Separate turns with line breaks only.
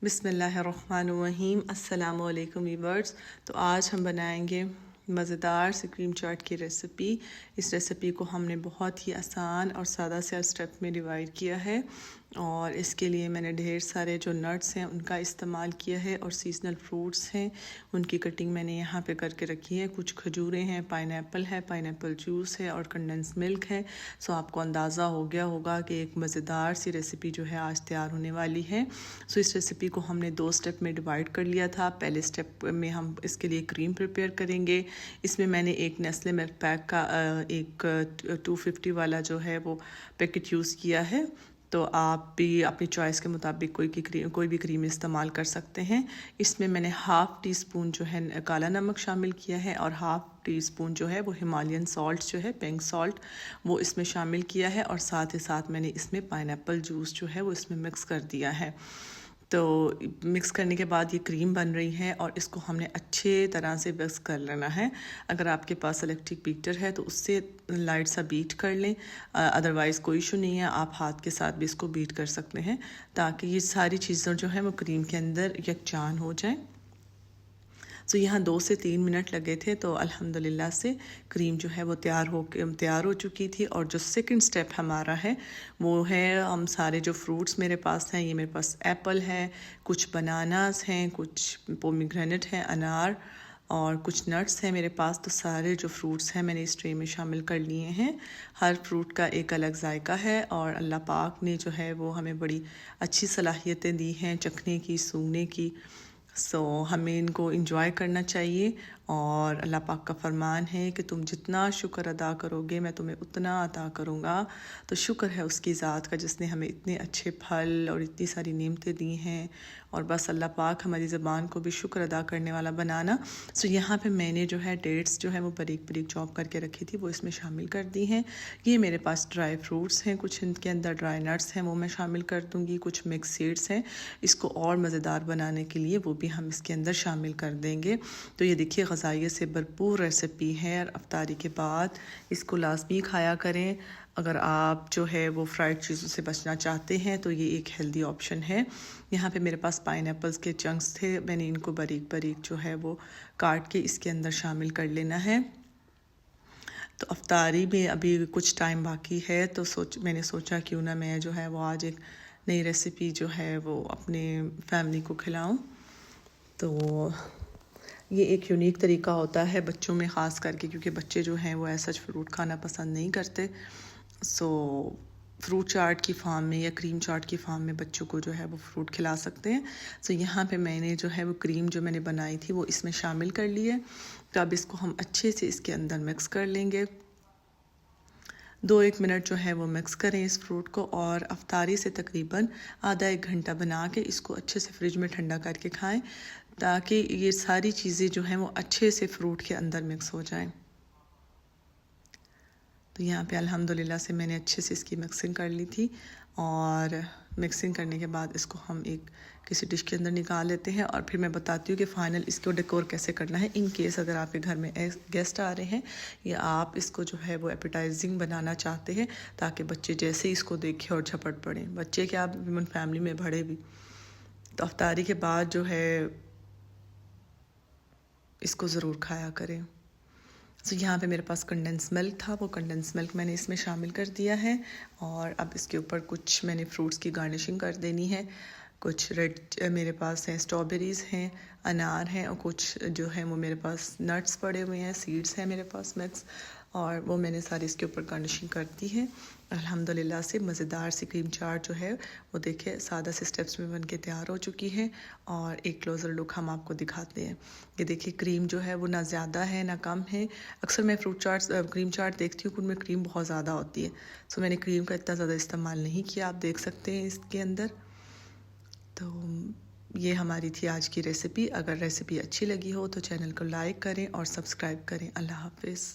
बिस्मिल्लाहिर्रहमानिर्रहीम। अस्सलामु अलैकुम वीवर्स। तो आज हम बनाएंगे मज़ेदार से क्रीम चाट की रेसिपी। इस रेसिपी को हमने बहुत ही आसान और सादा से स्टेप में डिवाइड किया है और इसके लिए मैंने ढेर सारे जो नट्स हैं उनका इस्तेमाल किया है और सीजनल फ्रूट्स हैं उनकी कटिंग मैंने यहाँ पे करके रखी है। कुछ खजूरें हैं, पाइनएप्पल है, पाइनएप्पल जूस है और कंडेंस मिल्क है। सो आपको अंदाज़ा हो गया होगा कि एक मज़ेदार सी रेसिपी जो है आज तैयार होने वाली है। सो इस रेसिपी को हमने 2 स्टेप में डिवाइड कर लिया था। पहले स्टेप में हम इसके लिए क्रीम प्रिपेयर करेंगे। इसमें मैंने एक नेस्ले मिल्क पैक का एक 250 वाला जो है वो पैकेट यूज़ किया है। तो आप भी अपनी चॉइस के मुताबिक कोई भी क्रीम इस्तेमाल कर सकते हैं। इसमें मैंने हाफ़ टी स्पून जो है काला नमक शामिल किया है और हाफ़ टी स्पून जो है वो हिमालयन सॉल्ट जो है पिंक सॉल्ट वो इसमें शामिल किया है और साथ ही साथ मैंने इसमें पाइनएप्पल जूस जो है वो इसमें मिक्स कर दिया है। तो मिक्स करने के बाद ये क्रीम बन रही है और इसको हमने अच्छे तरह से मिक्स कर लेना है। अगर आपके पास इलेक्ट्रिक बीटर है तो उससे लाइट सा बीट कर लें, अदरवाइज़ कोई इशू नहीं है, आप हाथ के साथ भी इसको बीट कर सकते हैं ताकि ये सारी चीज़ें जो हैं वो क्रीम के अंदर यकजान हो जाएं। तो यहाँ 2 से 3 मिनट लगे थे तो अल्हम्दुलिल्लाह से क्रीम जो है वो तैयार हो चुकी थी। और जो सेकंड स्टेप हमारा है वो है, हम सारे जो फ्रूट्स मेरे पास हैं, ये मेरे पास एप्पल है, कुछ बनानास हैं, कुछ पोमीग्रेनेट हैं, अनार और कुछ नट्स हैं मेरे पास। तो सारे जो फ्रूट्स हैं मैंने इस ट्रे में शामिल कर लिए हैं। हर फ्रूट का एक अलग जायका है और अल्लाह पाक ने जो है वो हमें बड़ी अच्छी सलाहियतें दी हैं चखने की, सूंघने की। हमें इनको इंजॉय करना चाहिए और अल्लाह पाक का फरमान है कि तुम जितना शुक्र अदा करोगे मैं तुम्हें उतना अता करूँगा। तो शुक्र है उसकी ज़ात का जिसने हमें इतने अच्छे फल और इतनी सारी नेमतें दी हैं और बस अल्लाह पाक हमारी ज़बान को भी शुक्र अदा करने वाला बनाना। यहाँ पे मैंने जो है डेट्स जो है वो बारीक बारीक चॉप करके रखी थी वो इसमें शामिल कर दी हैं। ये मेरे पास ड्राई फ्रूट्स हैं, कुछ इनके अंदर ड्राई नट्स हैं वो मैं शामिल कर दूँगी, कुछ मिक्स सीड्स हैं। इसको और मज़ेदार बनाने के लिए वो भी हम इसके अंदर शामिल कर देंगे। तो ये देखिए ग़ज़ाइयत से भरपूर रेसिपी है और अफ्तारी के बाद इसको लाज़मी खाया करें। अगर आप जो है वो फ्राइड चीज़ों से बचना चाहते हैं तो ये एक हेल्दी ऑप्शन है। यहाँ पे मेरे पास पाइनएप्पल्स के चंक्स थे, मैंने इनको बारीक बारीक जो है वो काट के इसके अंदर शामिल कर लेना है। तो अफ्तारी में अभी कुछ टाइम बाकी है तो मैंने सोचा क्यों ना मैं जो है वो आज एक नई रेसिपी जो है वो अपने फैमिली को खिलाऊं। तो ये एक यूनिक तरीका होता है बच्चों में ख़ास करके, क्योंकि बच्चे जो हैं वो ऐसा फ्रूट खाना पसंद नहीं करते। फ्रूट चाट की फार्म में या क्रीम चाट की फार्म में बच्चों को जो है वो फ्रूट खिला सकते हैं। यहाँ पे मैंने जो है वो क्रीम जो मैंने बनाई थी वो इसमें शामिल कर ली है। तो अब इसको हम अच्छे से इसके अंदर मिक्स कर लेंगे। 2-1 मिनट जो है वो मिक्स करें इस फ्रूट को और अफ्तारी से तकरीबन आधा 1 घंटा बना के इसको अच्छे से फ्रिज में ठंडा करके खाएं ताकि ये सारी चीज़ें जो हैं वो अच्छे से फ्रूट के अंदर मिक्स हो जाएं। तो यहाँ पे अल्हम्दुलिल्लाह से मैंने अच्छे से इसकी मिक्सिंग कर ली थी और मिक्सिंग करने के बाद इसको हम एक किसी डिश के अंदर निकाल लेते हैं और फिर मैं बताती हूँ कि फ़ाइनल इसको डेकोर कैसे करना है। इन केस अगर आपके घर में गेस्ट आ रहे हैं या आप इसको जो है वो एपेटाइजिंग बनाना चाहते हैं ताकि बच्चे जैसे ही इसको देखें और झपट पड़ें, बच्चे क्या फैमिली में बड़े भी। तो अफ्तारी के बाद जो है इसको ज़रूर खाया करें। यहाँ पे मेरे पास कंडेंस मिल्क था, वो कंडेंस मिल्क मैंने इसमें शामिल कर दिया है और अब इसके ऊपर कुछ मैंने फ्रूट्स की गार्निशिंग कर देनी है। कुछ रेड मेरे पास हैं, स्ट्रॉबेरीज़ हैं, अनार हैं और कुछ जो है वो मेरे पास नट्स पड़े हुए हैं, सीड्स हैं मेरे पास मिक्स, और वो मैंने सारी इसके ऊपर गार्निशिंग कर दी है। अल्हम्दुलिल्लाह से मज़ेदार सी क्रीम चाट जो है वो देखिए सादा से स्टेप्स में बन के तैयार हो चुकी है। और एक क्लोज़र लुक हम आपको दिखाते हैं। ये देखिए क्रीम जो है वो ना ज़्यादा है ना कम है। अक्सर मैं क्रीम चाट देखती हूँ कि उनमें क्रीम बहुत ज़्यादा होती है। मैंने क्रीम का इतना ज़्यादा इस्तेमाल नहीं किया, आप देख सकते हैं इसके अंदर। तो ये हमारी थी आज की रेसिपी। अगर रेसिपी अच्छी लगी हो तो चैनल को लाइक करें और सब्सक्राइब करें। अल्लाह हाफ़िज़।